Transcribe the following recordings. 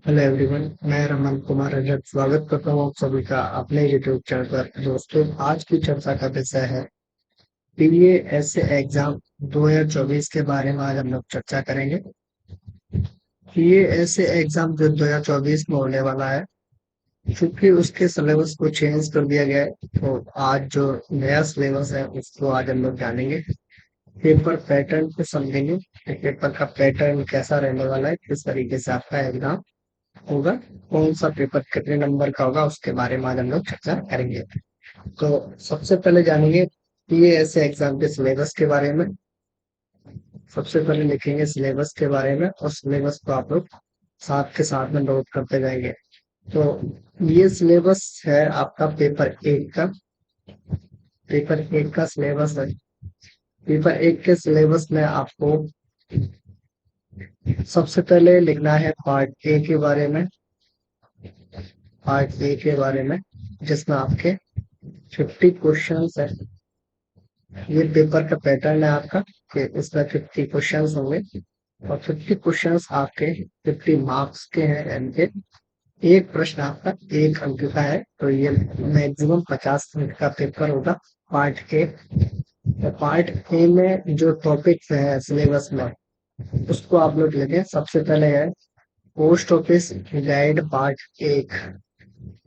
Hello everyone, मैं रमन कुमार रजक स्वागत करता हूँ आप सभी का अपने यूट्यूब चैनल पर। दोस्तों, आज की चर्चा का विषय है पीएएसए एग्जाम 2024 के बारे में। आज हम लोग चर्चा करेंगे। पीएएसए एग्जाम जो 2024 में होने वाला है, क्योंकि उसके सिलेबस को चेंज कर दिया गया है, तो आज जो नया सिलेबस है उसको आज हम लोग जानेंगे। पेपर पैटर्न को समझेंगे कि पेपर का पैटर्न कैसा रहने वाला है, किस तरीके से आपका एग्जाम होगा, कौन सा पेपर कितने नंबर का होगा, उसके बारे में आज हम लोग चर्चा करेंगे। तो सबसे पहले जानेंगे पीएएसए एग्जाम के सिलेबस के बारे में। सबसे पहले लिखेंगे सिलेबस के बारे में और सिलेबस को आप लोग साथ के साथ में नोट करते जाएंगे। तो ये सिलेबस है आपका पेपर एक का सिलेबस है। पेपर एक के सिलेबस में आपको सबसे पहले लिखना है पार्ट ए के बारे में। पार्ट ए के बारे में जिसमें आपके 50 क्वेश्चंस है। ये पेपर का पैटर्न है आपका कि इसमें 50 क्वेश्चंस होंगे और 50 क्वेश्चंस आपके 50 मार्क्स के हैं, यानी कि एक प्रश्न आपका 1 अंक का है। तो ये मैक्सिमम 50 मिनट का पेपर होगा पार्ट ए। तो पार्ट ए में जो टॉपिक्स है सिलेबस में, उसको आप लोग लेंगे। सबसे पहले है post office guide part 1।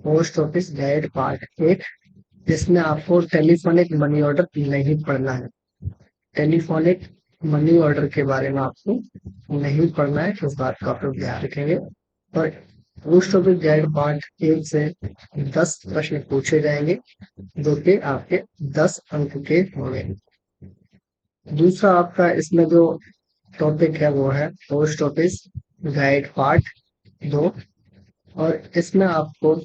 Post office guide part 1, जिसमें आपको टेलीफोनिक मनी ऑर्डर नहीं पढ़ना है। टेलीफोनिक मनी ऑर्डर के बारे में आपको नहीं पढ़ना है, इस बात का आप लोग ध्यान रखेंगे। और पोस्ट ऑफिस गाइड पार्ट 1 से 10 प्रश्न पूछे जाएंगे, जो कि आपके 10 अंक के होंगे। दूसरा आपका इसमें जो टॉपिक है वो है पोस्ट ऑफिस गाइड पार्ट 2। और इसमें आपको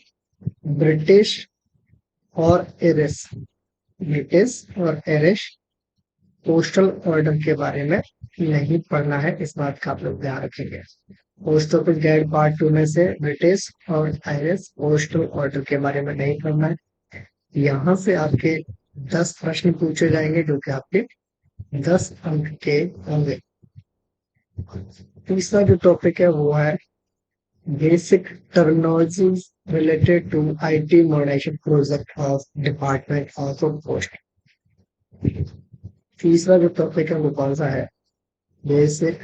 ब्रिटिश और एरिस ब्रिटिश और एरिश पोस्टल ऑर्डर के बारे में नहीं पढ़ना है, इस बात का आप लोग ध्यान रखेंगे। पोस्ट ऑफिस गाइड पार्ट 2 में से ब्रिटिश और आयरिश पोस्टल ऑर्डर के बारे में नहीं पढ़ना है। यहाँ से आपके 10 प्रश्न पूछे जाएंगे, जो कि आपके 10 अंक के होंगे। तीसरा जो टॉपिक है वो है basic terminology related to IT modernization project of department of post. तीसरा जो टॉपिक है वो कौन सा है? Basic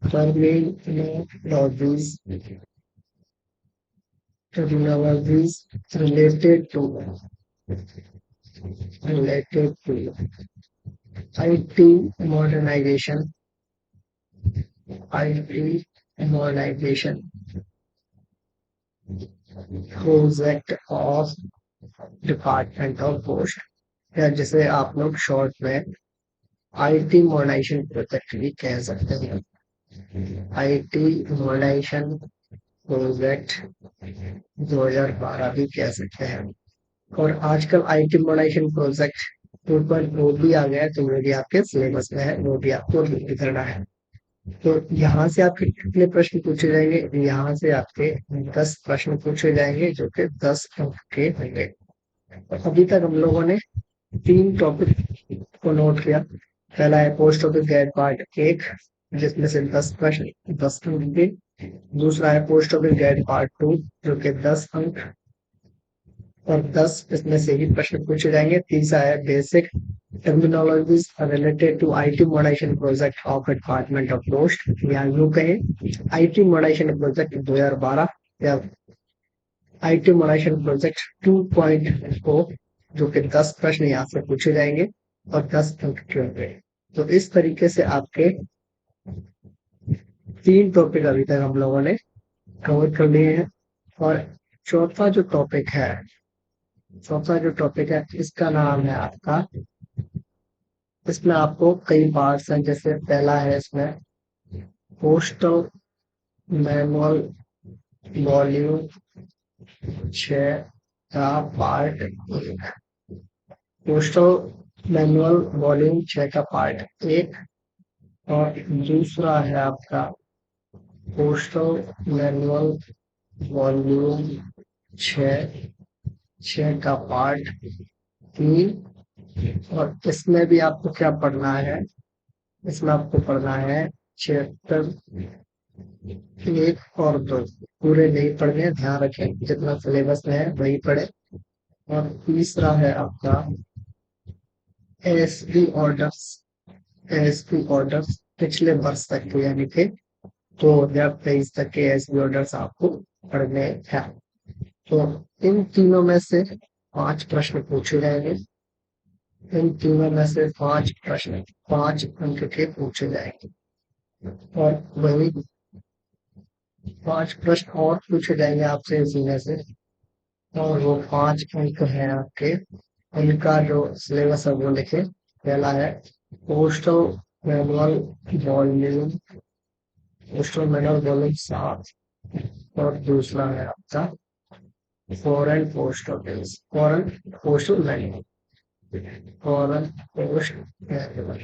terminologies terminologies related to IT modernization IT modernization project of department of post, या जिसे आप लोग शॉर्ट में आईटी मॉडर्नाइजेशन प्रोजेक्ट भी कह सकते हैं। आईटी मॉडर्नाइजेशन प्रोजेक्ट 2012 भी कह सकते हैं। और आजकल आईटी मॉडर्नाइजेशन प्रोजेक्ट 2.0 भी आ गया है, तो वो भी आपके सिलेबस में है, वो भी आपको रीड करना है। तो यहाँ से आपके कितने प्रश्न पूछे जाएंगे? यहाँ से आपके 10 प्रश्न पूछे जाएंगे, जो कि 10 अंक के होंगे। अभी तक हम लोगों ने 3 टॉपिक को नोट किया। पहला है पोस्ट ऑफिस गाइड पार्ट 1, जिसमें से 10 प्रश्न 10 अंक के। दूसरा है पोस्ट ऑफिस गाइड पार्ट 2, जो कि 10 अंक और 10 इसमें से ही प्रश्न पूछे जाएंगे। तीसरा है basic terminologies related to IT modernization project of department of post, या यूं कहें आईटी मॉडर्नाइजेशन प्रोजेक्ट 2012, या आईटी मॉडर्नाइजेशन प्रोजेक्ट 2.0, जो कि 10 प्रश्न यहाँ से पूछे जाएंगे और 10 अंक के होंगे। तो इस तरीके से आपके 3 टॉपिक अभी तक हम लोगों ने कवर कर लिए हैं। और चौथा जो टॉपिक है चौथा जो टॉपिक है इसका नाम है आपका, इसमें आपको कई पार्ट्स हैं। जैसे पहला है इसमें पोस्टल मैनुअल वॉल्यूम 6 का पार्ट 1। पोस्टल मैनुअल वॉल्यूम 6 का पार्ट 1। और दूसरा है आपका पोस्टल मैनुअल वॉल्यूम 6 का पार्ट 3। और इसमें भी आपको क्या पढ़ना है? इसमें आपको पढ़ना है चैप्टर एक और दो पूरे नहीं पढ़ने, ध्यान रखें जितना सिलेबस में है वही पढ़े। और तीसरा है आपका एएसपी ऑर्डर्स। एएसपी ऑर्डर्स पिछले वर्ष तक के, यानी कि 2023 तक के एएसपी ऑर्डर्स आपको पढ़ने हैं। तो इन तीनों में से 5 प्रश्न पूछे जाएंगे। इन तीनों में से 5 प्रश्न 5 अंक के पूछे जाएंगे। और वही 5 प्रश्न और पूछे जाएंगे आपसे इसी में से। और वो 5 अंक हैं आपके। उनका जो सिलेबस है वो लिखे। पहला है postal manual volume, postal manual volume 7। और दूसरा है आपका foreign post office, foreign postal manual, foreign post manual.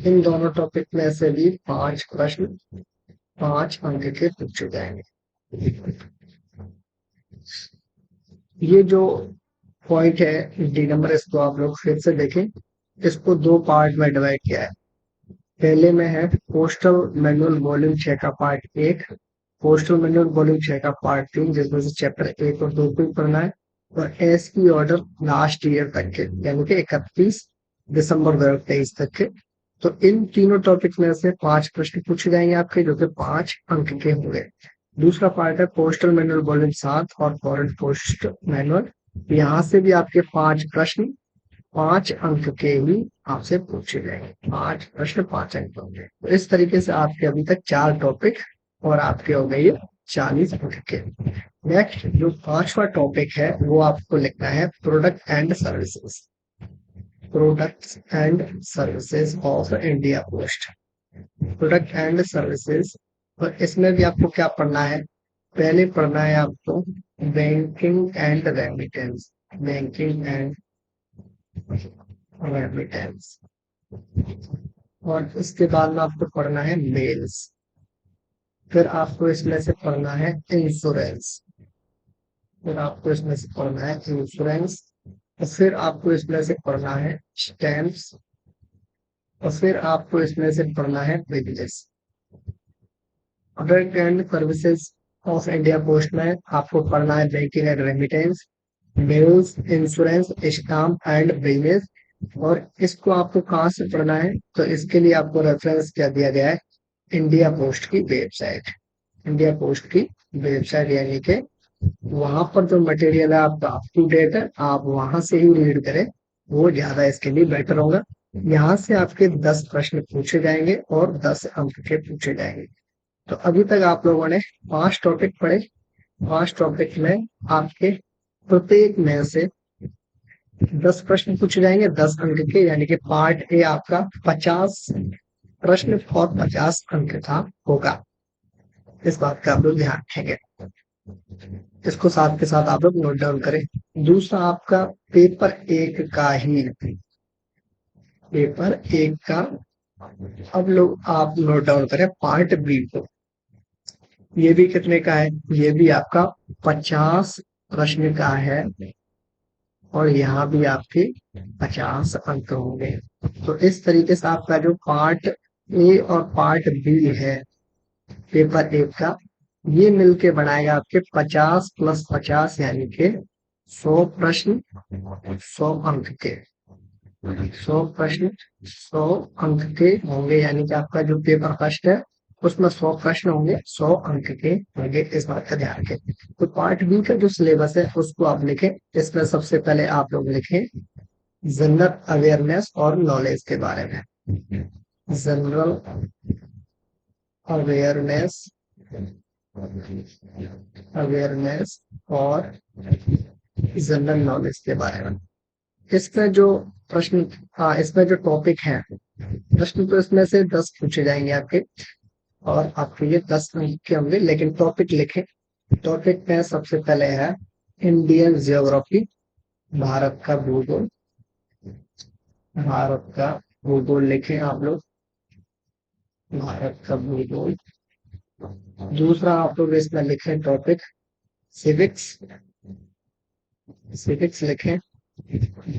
इन दोनों टॉपिक में से भी 5 प्रश्न 5 अंक के पूछे जाएंगे। ये जो पॉइंट है डी नंबर, इसको आप लोग फिर से देखें। इसको 2 पार्ट में डिवाइड किया है। पहले में है पोस्टल मैनुअल वॉल्यूम 6 का पार्ट 1, पोस्टल मैनुअल वॉल्यूम 6 का पार्ट 3, जिसमें से चैप्टर 1 और 2 को पढ़ना है। और एस की ऑर्डर लास्ट ईयर तक के, यानी कि 31 दिसंबर 2023 तक के। तो इन तीनों टॉपिक में से 5 प्रश्न पूछे जाएंगे आपके, जो कि 5 अंक के होंगे। दूसरा पार्ट है पोस्टल मैनुअल वॉल्यूम 7 और फॉरेन पोस्ट मैनुअल। यहाँ से भी आपके 5 प्रश्न 5 अंक के ही आपसे पूछे जाएंगे। 5 प्रश्न 5 अंक होंगे। तो इस तरीके से आपके अभी तक 4 टॉपिक और आपके हो गए 40 अंक के। नेक्स्ट जो 5वां टॉपिक है वो आपको लिखना है product and services. Products and services of India post, product and services. और इसमें भी आपको क्या पढ़ना है? पहले पढ़ना है आपको banking and remittance, banking and remittance. और इसके बाद में आपको पढ़ना है मेल्स। फिर आपको इसमें से पढ़ना है इंश्योरेंस। फिर आपको इसमें से पढ़ना है इंश्योरेंस। और फिर आपको इसमें से पढ़ना है स्टैम्प्स। और फिर आपको इसमें से पढ़ना है business. Product and services of India post में आपको पढ़ना है banking and remittance, mails, insurance, stamp and business. और इसको आपको कहाँ से पढ़ना है? तो इसके लिए आपको रेफरेंस क्या दिया गया है? इंडिया पोस्ट की वेबसाइट। इंडिया पोस्ट की वेबसाइट, यानी कि वहां पर जो मटेरियल है आपका अप टू डेट है, आप वहां से ही रीड करें, वो ज्यादा इसके लिए बेटर होगा। यहाँ से आपके 10 प्रश्न पूछे जाएंगे और 10 अंक के पूछे जाएंगे। तो अभी तक आप लोगों ने 5 टॉपिक पढ़े। 5 टॉपिक में आपके प्रत्येक में से 10 प्रश्न पूछे जाएंगे 10 अंक के, यानी कि पार्ट ए आपका 50 प्रश्न और 50 अंक का होगा। इस बात का आप लोग ध्यान रखेंगे। इसको साथ के साथ आप लोग नोट डाउन करें। दूसरा आपका पेपर 1 का ही, पेपर 1 का अब लोग आप नोट डाउन करें पार्ट बी को। ये भी कितने का है? ये भी आपका 50 प्रश्न का है। और यहाँ भी आपके 50 अंक होंगे। तो इस तरीके से आपका जो पार्ट ए और पार्ट बी है पेपर 1 का, ये मिलके बनाएगा आपके 50 + 50, यानी कि 100 प्रश्न 100 अंक के। 100 प्रश्न 100 अंक के होंगे, यानी कि आपका जो पेपर फर्स्ट है उसमें 100 प्रश्न होंगे, 100 अंक के होंगे। इस बात का ध्यान रखें। तो पार्ट बी का जो सिलेबस है उसको आप लिखें। इसमें सबसे पहले आप लोग लिखें जनरल अवेयरनेस और नॉलेज के बारे में। जनरल अवेयरनेस, अवेयरनेस और जनरल नॉलेज के बारे में। इसमें जो प्रश्न, हाँ, इसमें जो टॉपिक है, प्रश्न तो इसमें से 10 पूछे जाएंगे आपके। और आपके ये 10 अंक के होंगे, लेकिन टॉपिक लिखे। टॉपिक में सबसे पहले है इंडियन जियोग्राफी, भारत का भूगोल। भारत का भूगोल लिखें आप लोग, भारत का भूगोल। दूसरा आप लोग इसमें लिखें टॉपिक सिविक्स, सिविक्स लिखें।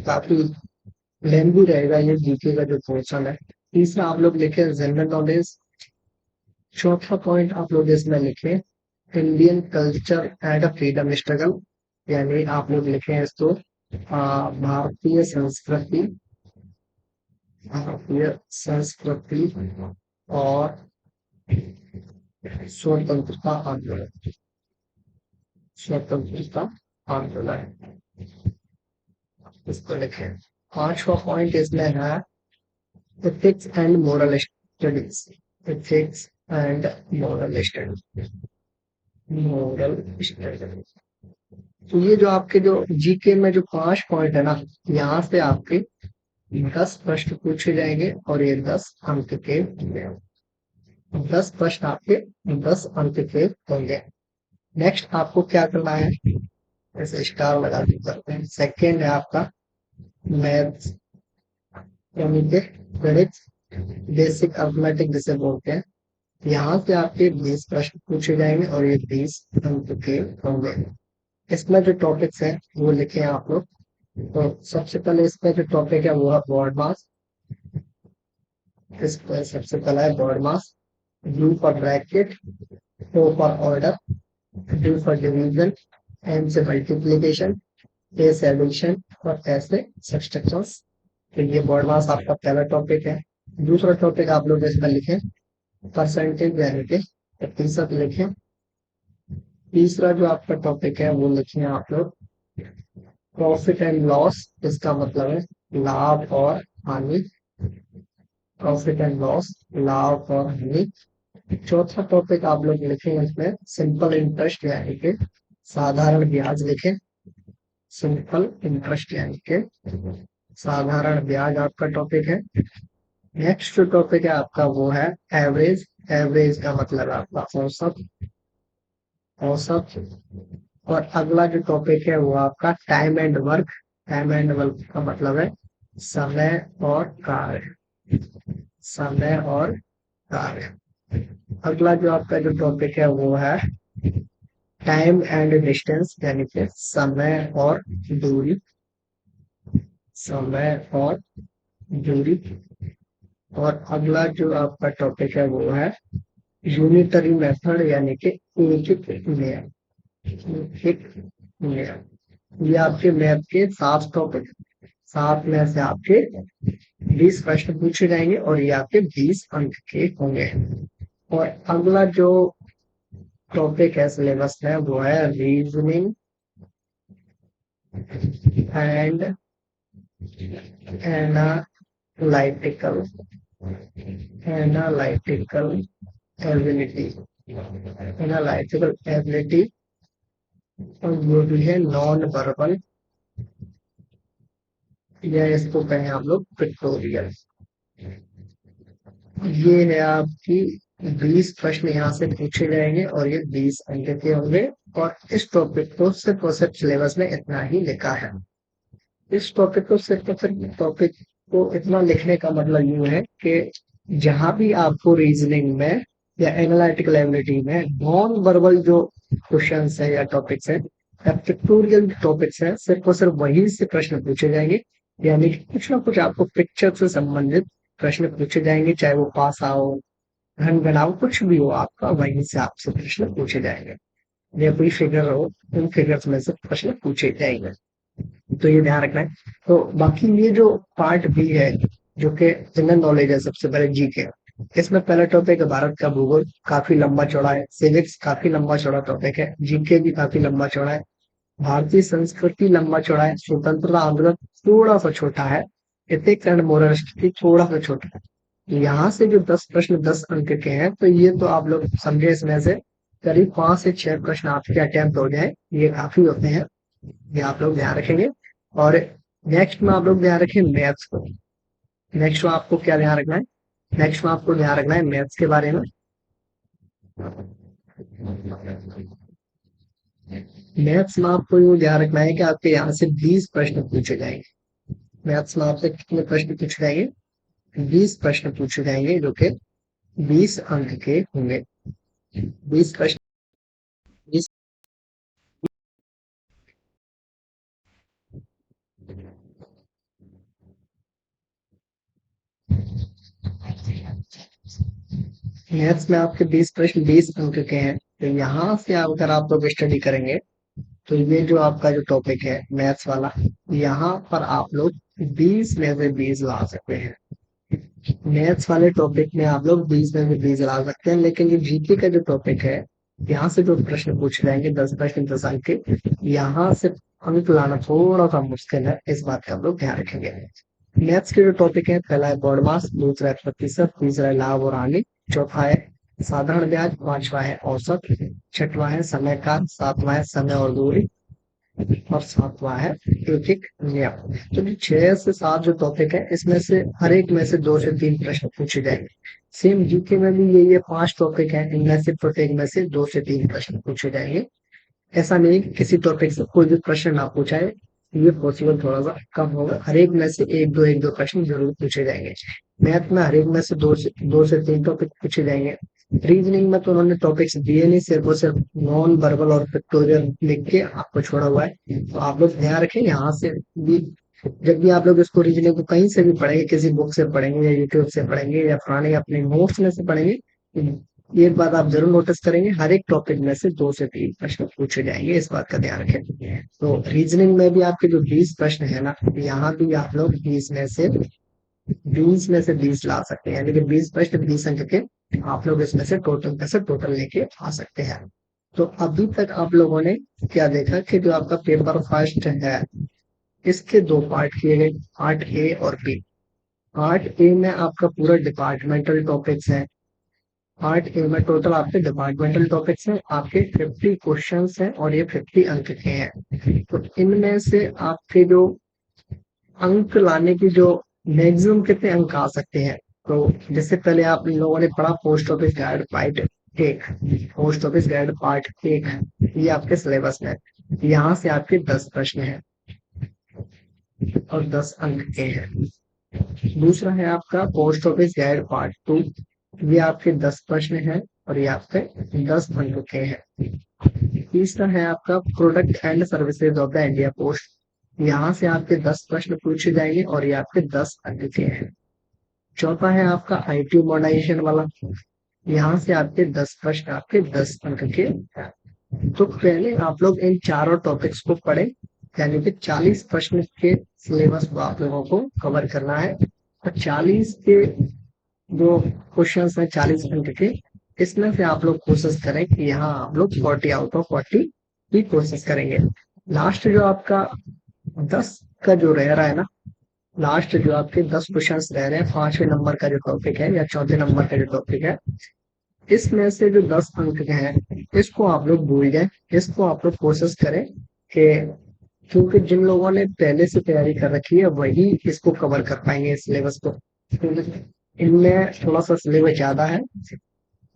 काफी लेंथी रहेगा ये जीके का जो पोर्शन है। तीसरा आप लोग लिखें जनरल नॉलेज। चौथा पॉइंट आप लोग इसमें लिखे Indian culture and freedom struggle, यानी आप लोग लिखे इसको भारतीय संस्कृति, भारतीय संस्कृति और स्वतंत्रता आंदोलन, स्वतंत्रता आंदोलन, इसको लिखे। पांचवा पॉइंट इसमें है ethics and moral studies, ethics and moral studies, moral studies. तो ये जो आपके जो जीके में जो 5 पॉइंट है ना, यहाँ से आपके 10 प्रश्न पूछे जाएंगे और ये 10 अंक के होंगे। 10 प्रश्न आपके 10 अंक के होंगे। नेक्स्ट आपको क्या करना है, ऐसे स्टार लगा के करते हैं। सेकेंड है आपका मैथ्स, यानी कि गणित, बेसिक अर्थमेटिक जिसे बोलते हैं। यहाँ से आपके 20 प्रश्न पूछे जाएंगे और ये 20 अंक के होंगे। इसमें जो टॉपिक्स है वो लिखे आप लोग। तो सबसे पहले इसमें जो टॉपिक है वो है बॉड मास। इस पर सबसे पहला है BODMAS, U for bracket, O for order, D for division, M से मल्टीप्लीकेशन, ए से एडिशन और ऐसे सब्सट्रैक्शंस। तो ये बॉड मास आपका पहला टॉपिक है। दूसरा टॉपिक आप लोग इसमें लिखें परसेंटेज, यानी कि प्रतिशत लिखें। तीसरा जो आपका टॉपिक है वो लिखें आप लोग प्रॉफिट एंड लॉस, इसका मतलब है लाभ और हानि, प्रॉफिट एंड लॉस, लाभ और हानि। चौथा टॉपिक आप लोग लिखें इसमें सिंपल इंटरेस्ट, यानी कि साधारण ब्याज लिखें। सिंपल इंटरेस्ट यानी कि साधारण ब्याज आपका टॉपिक है। नेक्स्ट जो टॉपिक है आपका वो है एवरेज, एवरेज का मतलब आपका औसत, औसत। और अगला जो टॉपिक है वो आपका time and work, time and work का मतलब है समय और कार्य, समय और कार्य। अगला जो आपका जो टॉपिक है वो है टाइम एंड डिस्टेंस, यानी कि समय और दूरी, समय और दूरी। और अगला जो आपका टॉपिक है वो है यूनिटरी मेथड, यानी कि एक नियम, एक नियम। ये आपके मैथ के 7 टॉपिक, 7 में से आपके 20 प्रश्न पूछे जाएंगे और ये आपके 20 अंक के होंगे। और अगला जो टॉपिक है सिलेबस में वो है reasoning and analytical, analytical ability, analytical ability. और वो भी है नॉन वर्बल, या इसको कहें आप लोग पिक्टोरियल। ये है आपकी 20 प्रश्न यहाँ से पूछे जाएंगे और ये 20 अंक के होंगे। और इस टॉपिक को सिर्फ और सिर्फ सिलेबस में इतना ही लिखा है। इस टॉपिक को सिर्फ और सिर्फ टॉपिक को इतना लिखने का मतलब यूं है कि जहां भी आपको रीजनिंग में या एनालिटिकल एबिलिटी में नॉन वर्बल जो क्वेश्चन है या टॉपिक्स है या पिक्टोरियल टॉपिक्स है, सिर्फ और सिर्फ वही से प्रश्न पूछे जाएंगे। यानी कि कुछ ना कुछ आपको पिक्चर से संबंधित प्रश्न पूछे जाएंगे, चाहे वो पास आओ, घन बनाओ, कुछ भी हो आपका, वहीं से आपसे प्रश्न पूछे जाएंगे। या कोई फिगर हो, उन फिगर्स में से प्रश्न पूछे जाएंगे। तो ये ध्यान रखना है। तो बाकी ये जो पार्ट बी है जो कि जनरल नॉलेज है, सबसे पहले जीके, इसमें पहला टॉपिक है भारत का भूगोल, काफी लंबा चौड़ा है। सिविक्स काफी लंबा चौड़ा टॉपिक है। जीके भी काफी लंबा चौड़ा है। भारतीय संस्कृति लंबा चौड़ा है। स्वतंत्रता आंदोलन थोड़ा सा छोटा है। एथिक्स एंड मोरल स्टडी थोड़ा सा छोटा है। यहाँ से जो 10 प्रश्न 10 अंक के हैं, तो ये तो आप लोग समझे, इसमें से करीब 5 से 6 प्रश्न आपके अटेम्प्ट हो जाए, ये काफी होते हैं। ये आप लोग ध्यान रखेंगे। और नेक्स्ट में आप लोग ध्यान रखें मैथ्स को। नेक्स्ट में आपको क्या ध्यान रखना है, नेक्स्ट में आपको ध्यान रखना है मैथ्स के बारे में। मैथ्स में आपको ये ध्यान रखना है कि आपके यहाँ से 20 प्रश्न पूछे जाएंगे। मैथ्स में आपसे कितने प्रश्न पूछे जाएंगे, 20 प्रश्न पूछे जाएंगे, जो कि 20 अंक के होंगे। 20 प्रश्न, 20। मैथ्स में आपके 20 प्रश्न 20 अंक के हैं। तो यहाँ से अगर आप लोग स्टडी करेंगे तो ये जो आपका जो टॉपिक है मैथ्स वाला, यहाँ पर आप लोग 20 में से 20 ला सकते हैं। मैथ्स वाले टॉपिक में आप लोग 20 में से 20 ला सकते हैं, लेकिन ये जीके का जो टॉपिक है, यहाँ से जो प्रश्न पूछे जाएंगे 10 प्रश्न 10 अंक के, यहाँ से अंक लाना थोड़ा सा मुश्किल है, इस बात का आप लोग ध्यान रखेंगे। मैथ्स के जो टॉपिक है, पहला है बॉड मास, दूसरा है प्रतिशत, तीसरा है लाभ और हानि, चौथा है साधारण ब्याज, पांचवा है औसत, छठवां है समय का, सातवां है समय और दूरी, और सातवां है एक नियम। तो ये 6 से 7 जो टॉपिक है, इसमें से हर एक में से 2 से 3 प्रश्न पूछे जाएंगे। सेम जीके में भी ये 5 टॉपिक है, इनमें से प्रत्येक में से 2 से 3 प्रश्न पूछे जाएंगे। ऐसा नहीं कि किसी टॉपिक से कोई भी प्रश्न ना पूछा है, ये पॉसिबल थोड़ा सा कम होगा। हर एक में से एक दो प्रश्न जरूर पूछे जाएंगे। मैथ में हर एक में से 2 से 3 टॉपिक पूछे जाएंगे। रीजनिंग में तो उन्होंने टॉपिक्स दिए नहीं, सिर्फ और सिर्फ नॉन वर्बल और पिक्टोरियल लिख के आपको छोड़ा हुआ है। तो आप लोग ध्यान रखें, यहाँ से भी जब भी आप लोग इसको रीजनिंग को कहीं से भी पढ़ेंगे, किसी बुक से पढ़ेंगे या यूट्यूब से पढ़ेंगे या पुराने अपने नोट्स में से पढ़ेंगे, एक बात आप जरूर नोटिस करेंगे, हर एक टॉपिक में से 2 से 3 प्रश्न पूछे जाएंगे, इस बात का ध्यान रखें। तो रीजनिंग में भी आपके जो 20 प्रश्न है ना, यहाँ भी आप लोग 20 में से 20 ला सकते हैं, यानी कि 20 प्रश्न 20 अंक के आप लोग इसमें से टोटल लेके आ सकते हैं। तो अभी तक आप लोगों ने क्या देखा कि जो आपका पेपर फर्स्ट है, इसके 2 पार्ट किए गए, पार्ट ए और बी। पार्ट ए में आपका पूरा डिपार्टमेंटल टॉपिक्स है। पार्ट ए में टोटल आपके डिपार्टमेंटल टॉपिक्स हैं, आपके 50 क्वेश्चंस हैं और ये 50 अंक के हैं। तो इनमें से आपके जो अंक लाने की जो मैक्सिमम कितने अंक आ सकते हैं, तो जैसे पहले आप इन लोगों ने पढ़ा post office guide part 1, post office guide part 1, ये आपके सिलेबस में है। यहाँ से आपके 10 प्रश्न हैं और 10 अंक के हैं। दूसरा है आपका पोस्ट ऑफिस गाइड पार्ट 2, ये आपके 10 प्रश्न हैं और ये आपके 10 अंक के हैं। तीसरा है आपका product and services of the India post, यहाँ से आपके 10 प्रश्न पूछे जाएंगे और ये आपके 10 अंक के हैं। चौथा है आपका आईटी मॉडर्नाइजेशन वाला, यहाँ से आपके 10 प्रश्न आपके 10 अंक के हैं। तो पहले आप लोग इन चारों टॉपिक्स को पढ़े, यानी कि 40 प्रश्न के सिलेबस को आप लोगों को कवर करना है। और 40 के जो क्वेश्चन है 40 अंक के, इसमें से आप लोग कोशिश करें कि यहाँ आप लोग 40 आउट ऑफ 40 की कोशिश करेंगे। लास्ट जो आपका 10 का जो रह रहा है ना, लास्ट जो आपके 10 क्वेश्चन रह रहे हैं, 5वें नंबर का जो टॉपिक है या चौथे नंबर का जो टॉपिक है, इसमें से जो 10 अंक के हैं, इसको आप लोग भूल जाए, इसको आप लोग कोशिश करें कि, क्योंकि जिन लोगों ने पहले से तैयारी कर रखी है वही इसको कवर कर पाएंगे इस सिलेबस को। इनमें थोड़ा सा सिलेबस ज्यादा है,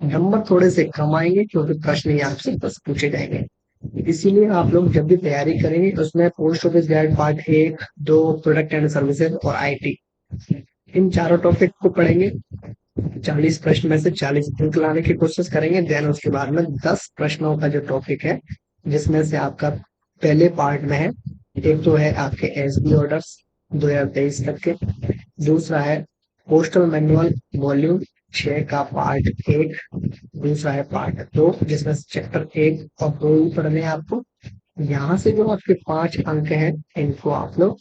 नंबर थोड़े से कम आएंगे क्योंकि प्रश्न यहाँ से बस पूछे जाएंगे। इसीलिए आप लोग जब भी तैयारी करेंगे तो उसमें post office guide part 1, 2, product and services और आईटी, इन चारों टॉपिक को पढ़ेंगे। 40 प्रश्न में से 40 अंक लाने की कोशिश करेंगे। देन उसके बाद में 10 प्रश्नों का जो टॉपिक है, जिसमें से आपका पहले पार्ट में है, एक तो है आपके एसबी ऑर्डर्स 2023 तक के, दूसरा है पोस्टल मैनुअल वॉल्यूम 6 का पार्ट 1, दूसरा है पार्ट 2 जिसमें से चैप्टर 1 और 2 ही पढ़ने हैं आपको। यहाँ से जो आपके 5 अंक हैं, इनको आप लोग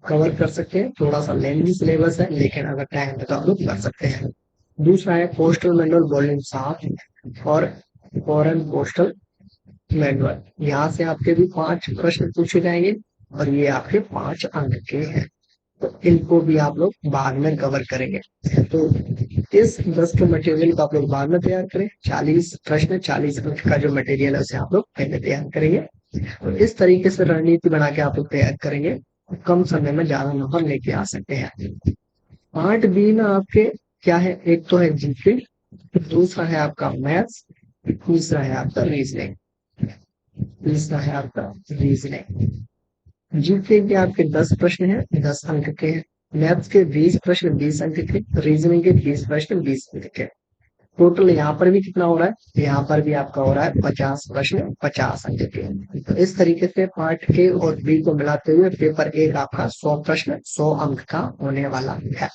कवर कर सकते हैं। थोड़ा सा लेंथी सिलेबस है, लेकिन अगर टाइम है तो आप लोग कर सकते हैं। दूसरा है पोस्टल मैनुअल वॉल्यूम 7 और फॉरेन पोस्टल मैनुअल, यहाँ से आपके भी 5 प्रश्न पूछे जाएंगे और ये आपके 5 अंक के हैं। तो इनको भी आप लोग बाद में कवर करेंगे। तो इस 10 के मटेरियल को आप लोग बाद में तैयार करें। 40 प्रश्न 40 अंक का जो मटेरियल है उसे आप लोग पहले तैयार करेंगे। तो इस तरीके से रणनीति बना के आप लोग तैयार करेंगे, कम समय में ज्यादा नंबर लेके आ सकते हैं। पार्ट बी में आपके क्या है, एक तो है जीके, दूसरा है आपका मैथ्स, तीसरा है आपका रीजनिंग, तीसरा है आपका रीजनिंग। जीके के आपके 10 प्रश्न हैं, 10 अंक के हैं। मैथ्स के 20 प्रश्न 20 अंक के, रीजनिंग के 20 प्रश्न 20 अंक के। टोटल यहाँ पर भी कितना हो रहा है, यहाँ पर भी आपका हो रहा है 50 प्रश्न 50 अंक के। तो इस तरीके से पार्ट ए और बी को मिलाते हुए पेपर एक आपका 100 प्रश्न 100 अंक का होने वाला है।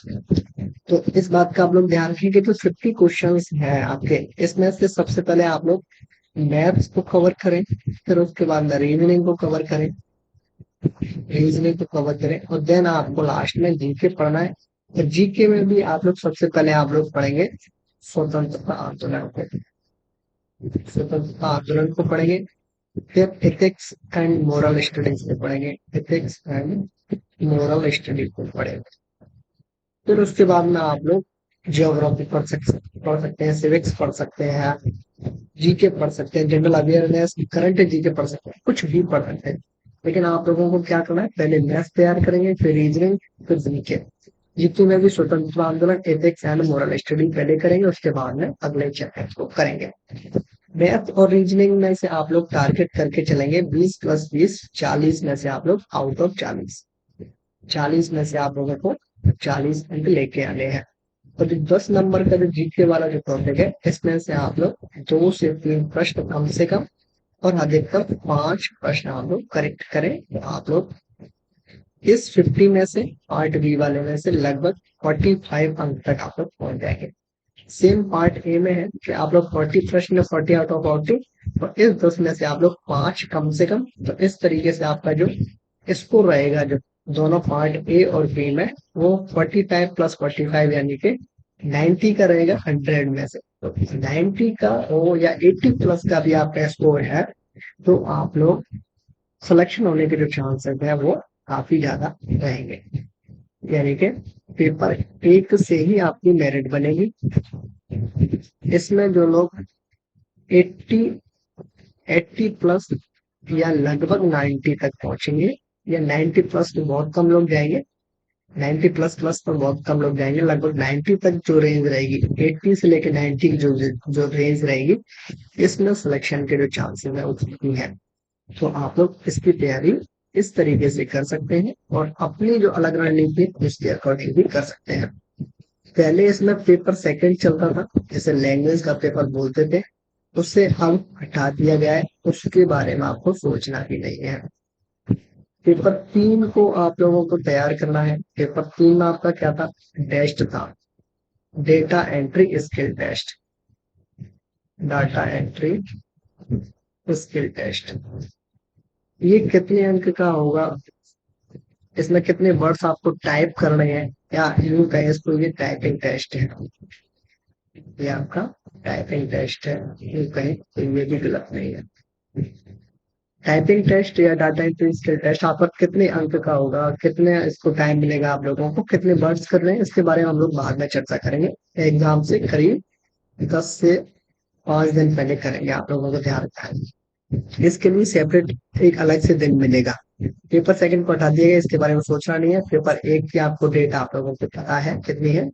तो इस बात का आप लोग ध्यान रखें कि जो 50 क्वेश्चंस हैं आपके, इसमें से सबसे पहले आप लोग मैथ्स को कवर करें, फिर उसके बाद रीजनिंग को कवर करें, रीजनिंग को कवर करें, और देन आपको लास्ट में जीके पढ़ना है। तो जीके में भी आप लोग सबसे पहले आप लोग पढ़ेंगे स्वतंत्रता आंदोलन को, स्वतंत्रता आंदोलन को पढ़ेंगे। फिर एथिक्स एंड मोरल स्टडीज को पढ़ेंगे, एथिक्स एंड मोरल स्टडी को पढ़ेंगे। फिर उसके बाद में आप लोग जियोग्राफी पढ़ सकते हैं, सिविक्स पढ़ सकते हैं, जीके पढ़ सकते हैं, जनरल अवेयरनेस, करंट जीके पढ़ सकते हैं, कुछ भी पढ़ सकते हैं। लेकिन आप लोगों को क्या करना है, पहले मैथ्स तैयार करेंगे, फिर रीजनिंग, फिर जीके। जीके में भी स्वतंत्रता आंदोलन, एथिक्स एंड मोरल स्टडी पहले करेंगे, उसके बाद में अगले चैप्टर को करेंगे। मैथ और रीजनिंग में से आप लोग टारगेट करके चलेंगे 20+20, 40 में से आप लोग आउट ऑफ 40, 40 में से आप लोगों को 40 अंक लेके आने हैं। और जो 10 नंबर का जो जीके वाला जो टॉपिक है, इसमें से आप लोग 2 से 3 प्रश्न कम से कम और अधिकतम 5 प्रश्न आप लोग करेक्ट करें। तो आप लोग इस 50 में से पार्ट बी वाले में से लगभग 45 अंक तक आप लोग पहुंच जाएंगे। सेम पार्ट ए में है कि आप लोग 40 प्रश्न 40 आउट ऑफ 40, और इस 10 में से आप लोग 5 कम से कम। तो इस तरीके से आपका जो स्कोर रहेगा, जो दोनों पार्ट ए और बी में, वो 45 प्लस 45 यानी कि 90 का रहेगा 100 में से। तो 90 का हो या 80 प्लस का भी आपका स्कोर है, तो आप लोग सिलेक्शन होने के जो चांसेस है वो काफी ज्यादा रहेंगे। यानी कि पेपर एक से ही आपकी मेरिट बनेगी। इसमें जो लोग 80 80 प्लस या लगभग 90 तक पहुंचेंगे, या 90 प्लस तो बहुत कम लोग जाएंगे, 90 प्लस प्लस तो बहुत कम लोग जाएंगे, लगभग 90 तक जो रेंज रहेगी, 80 से लेकर 90 की जो जो रेंज रहेगी, इसमें सिलेक्शन के जो चांसेस है उतनी है। तो आप लोग इसकी तैयारी इस तरीके से कर सकते हैं, और अपनी जो अलग रणनीति है उसके अकॉर्डिंग भी कर सकते हैं। पहले इसमें पेपर सेकंड चलता था, जैसे लैंग्वेज का पेपर बोलते थे, उससे हम हटा दिया गया है, उसके बारे में आपको सोचना भी नहीं है। पेपर 3 को आप लोगों को तैयार करना है। पेपर 3 में आपका क्या था, टेस्ट था, data entry skill test, data entry skill test. ये कितने अंक का होगा, इसमें कितने वर्ड्स आपको टाइप करने हैं, या यूं कहें इसको, ये टाइपिंग टेस्ट है, ये आपका टाइपिंग टेस्ट है, यूं कहें तो ये भी गलत नहीं है। टाइपिंग टेस्ट या डाटा एंट्री स्किल टेस्ट आपका कितने अंक का होगा, कितने इसको टाइम मिलेगा, आप लोगों को कितने वर्ड्स कर रहे हैं, इसके बारे में हम लोग बाद में चर्चा करेंगे। एग्जाम से करीब 10 से 5 दिन पहले करेंगे, आप लोगों को ध्यान रखना है। इसके लिए सेपरेट एक अलग से दिन मिलेगा। पेपर सेकंड को हटा दिया गया, इसके बारे में सोचना नहीं है। पेपर एक की आपको डेट आप लोगों को पता है कितनी है,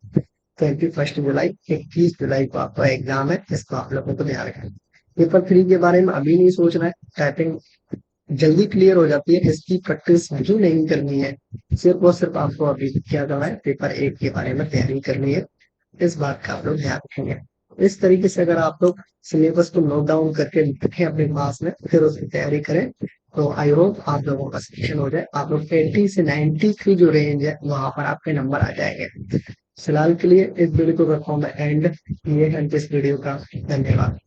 21 जुलाई, 21 जुलाई को आपका एग्जाम है, इसको आप लोगों को ध्यान रखना है। पेपर 3 के बारे में अभी नहीं सोचना है, टाइपिंग जल्दी क्लियर हो जाती है, इसकी प्रैक्टिस भी नहीं करनी है। सिर्फ और सिर्फ आपको अभी क्या करना है, पेपर एक के बारे में तैयारी करनी है, इस बात का आप लोग ध्यान रखेंगे। इस तरीके से अगर आप लोग सिलेबस को नोट डाउन करके लिखें अपने पास में, फिर उसकी तैयारी करें, तो आई होप आप लोगों का सिलेक्शन हो जाए। आप लोग 80 से 90 की जो रेंज है वहां पर आपके नंबर आ जाएंगे। फिलहाल के लिए इस वीडियो को रखता हूँ मैं एंड, ये है इस वीडियो का। धन्यवाद।